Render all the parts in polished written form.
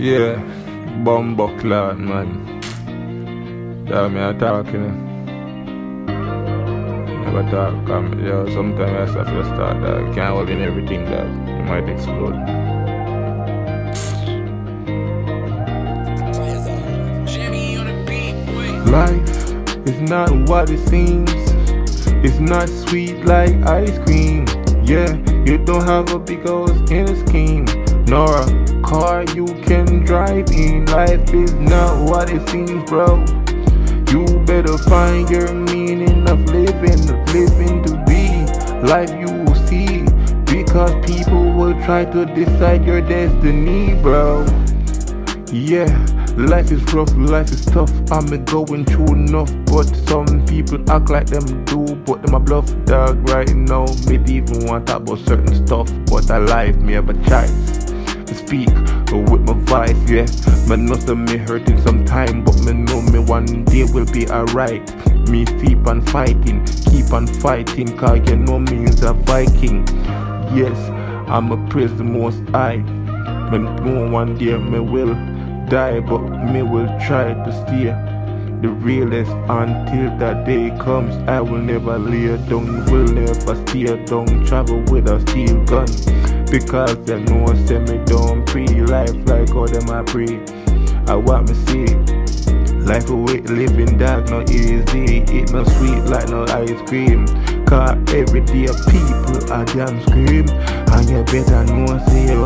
Yeah, bumbuckler, man. Tell me I'm talking. Never talk, yo, sometimes I have to start that. Can't hold in everything that you might explode. Life is not what it seems. It's not sweet like ice cream. Yeah, you don't have a big house in a scheme, nor a car you can drive in. Life is not what it seems, bro. You better find your meaning of living to be life you will see. Because people will try to decide your destiny, bro. Yeah, life is rough, life is tough. I'm going through enough, but some people act like them do, but them a bluff, dog. Right now, me even want to talk about certain stuff, but I life me have a choice to speak with my voice. Yeah, me know some me hurting sometime, but me know me one day will be alright. Me keep on fighting, cause you know me is a Viking. Yes, I'm a praise the most high. Me know one day me will die, but me will try to stay the realest until that day comes. I will never lay down, will never stay down, travel with a steel gun, because they know say me don't pray life like how them I pray. I want me see life away living, dog, not easy. It not sweet like no ice cream, cause every day people are damn scream. And you better know say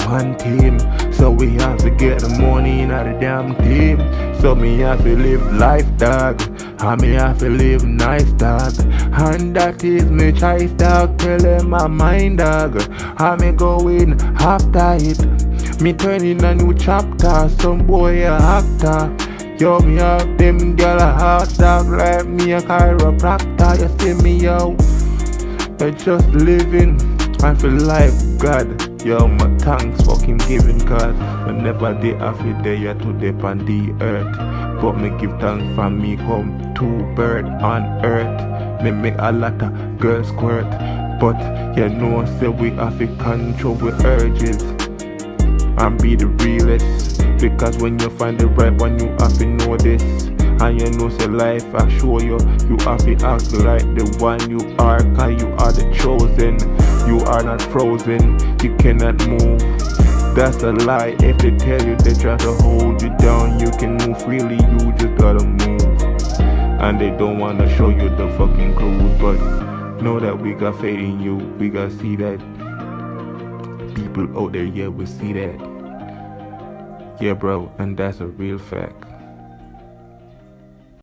one team, so we have to get the money in the damn team. So me have to live life, dog, and me have to live nice, dog, and that is me choice, dog. Telling my mind, dog, and me going after it. Me turning a new chapter, some boy a actor. Yo, me have them girl a heart, dog, like me a chiropractor. You see me, yo, I just living, I feel like God. Yo, my thanks fucking giving, cause whenever they have it there, you to dip on the earth. But me give thanks for me come to bird on earth. Me make a lot of girls squirt, but you know say we have to control with urges and be the realest. Because when you find the right one, you have to know this. And you know say life I show you, you have to act like the one you are, cause you are the chosen. You are not frozen, you cannot move. That's a lie if they tell you they try to hold you down. You can move freely, you just gotta move. And they don't wanna show you the fucking clues, but know that we got faith in you. We gotta see that. People out there, yeah, we see that. Yeah, bro, and that's a real fact.